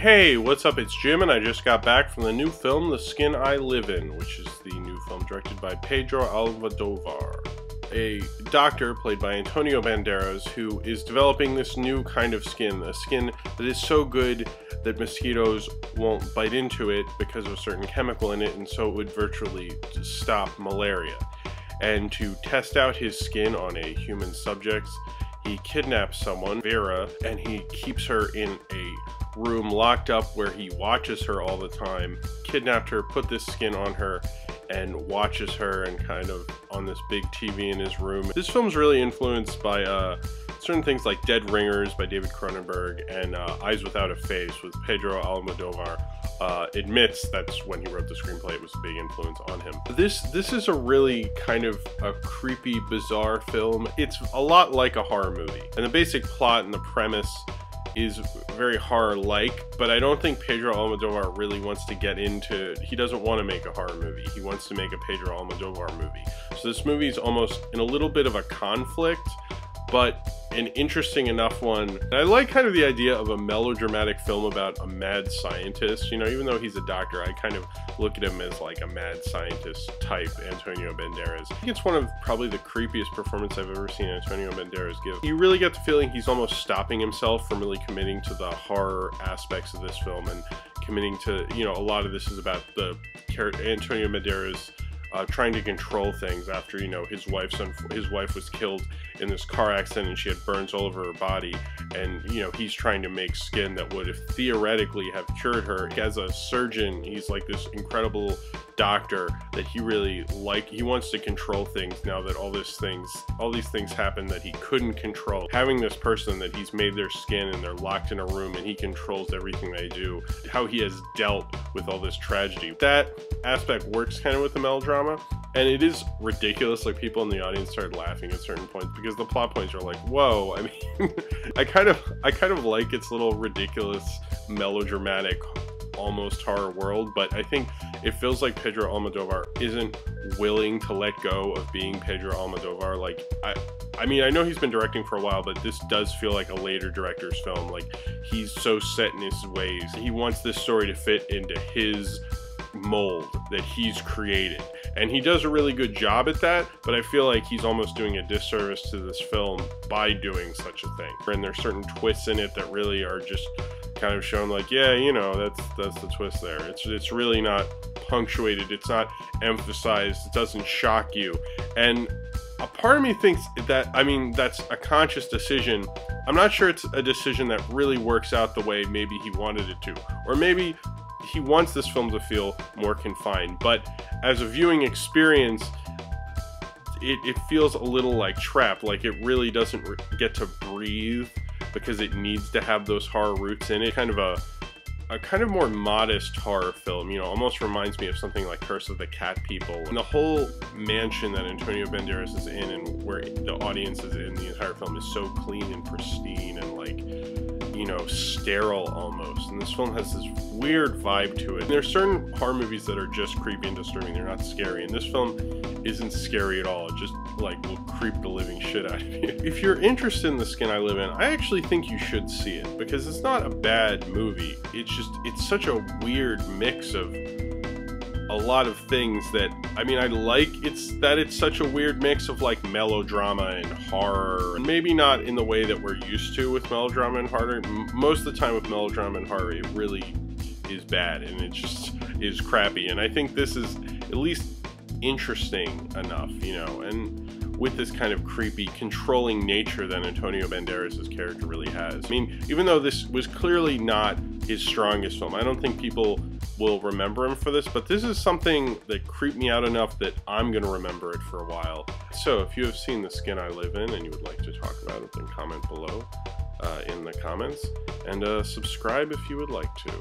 Hey, what's up? It's Jim, and I just got back from the new film, The Skin I Live In, which is the new film directed by Pedro Almodovar, a doctor played by Antonio Banderas, who is developing this new kind of skin, a skin that is so good that mosquitoes won't bite into it because of a certain chemical in it, and so it would virtually stop malaria. And to test out his skin on a human subject, he kidnaps someone, Vera, and he keeps her in a room locked up where he watches her all the time, kidnapped her, put this skin on her, and watches her and kind of on this big TV in his room. This film's really influenced by certain things like Dead Ringers by David Cronenberg and Eyes Without a Face with Pedro Almodovar. Admits that's when he wrote the screenplay, it was a big influence on him. This is a really kind of a creepy, bizarre film. It's a lot like a horror movie, and the basic plot and the premise is very horror-like, but I don't think Pedro Almodovar really wants to get into, he doesn't want to make a horror movie, he wants to make a Pedro Almodovar movie. So this movie is almost in a little bit of a conflict, but an interesting enough one. And I like kind of the idea of a melodramatic film about a mad scientist. You know, even though he's a doctor, I kind of look at him as like a mad scientist type, Antonio Banderas. I think it's one of probably the creepiest performances I've ever seen Antonio Banderas give. You really get the feeling he's almost stopping himself from really committing to the horror aspects of this film and committing to, you know, a lot of this is about the Antonio Banderas trying to control things after, you know, his wife was killed in this car accident and she had burns all over her body, and, you know, he's trying to make skin that would have theoretically have cured her. As a surgeon, he's like this incredible doctor that he really he wants to control things now that all these things happen that he couldn't control. Having this person that he's made their skin and they're locked in a room and he controls everything they do, how he has dealt with all this tragedy. That aspect works kind of with the melodrama, and it is ridiculous. Like, people in the audience started laughing at certain points because the plot points are like, whoa. I mean, I kind of like its little ridiculous melodramatic almost horror world, but I think it feels like Pedro Almodovar isn't willing to let go of being Pedro Almodovar. Like, I mean, I know he's been directing for a while, but this does feel like a later director's film. Like, he's so set in his ways. He wants this story to fit into his mold that he's created, and he does a really good job at that, but I feel like he's almost doing a disservice to this film by doing such a thing. And there's certain twists in it that really are just kind of shown like, yeah, you know, that's the twist there. It's really not punctuated, it's not emphasized, it doesn't shock you. And a part of me thinks that, I mean, that's a conscious decision. I'm not sure it's a decision that really works out the way maybe he wanted it to, or maybe he wants this film to feel more confined, but as a viewing experience, it feels a little like trapped, like it really doesn't get to breathe because it needs to have those horror roots in it. Kind of a kind of more modest horror film, you know, almost reminds me of something like Curse of the Cat People. And the whole mansion that Antonio Banderas is in and where the audience is in the entire film is so clean and pristine and, like, you know, sterile almost. And this film has this weird vibe to it. And there's certain horror movies that are just creepy and disturbing, they're not scary, and this film isn't scary at all. It just, like, will creep the living shit out of you. If you're interested in The Skin I Live In, I actually think you should see it, because it's not a bad movie. It's such a weird mix of a lot of things that, I mean, I like it's such a weird mix of, like, melodrama and horror, and maybe not in the way that we're used to with melodrama and horror. Most of the time with melodrama and horror, it really is bad, and it just is crappy, and I think this is at least interesting enough, you know, and with this kind of creepy, controlling nature that Antonio Banderas' character really has. I mean, even though this was clearly not his strongest film, I don't think people will remember him for this, but this is something that creeped me out enough that I'm gonna remember it for a while. So if you have seen The Skin I Live In and you would like to talk about it, then comment below in the comments, and subscribe if you would like to.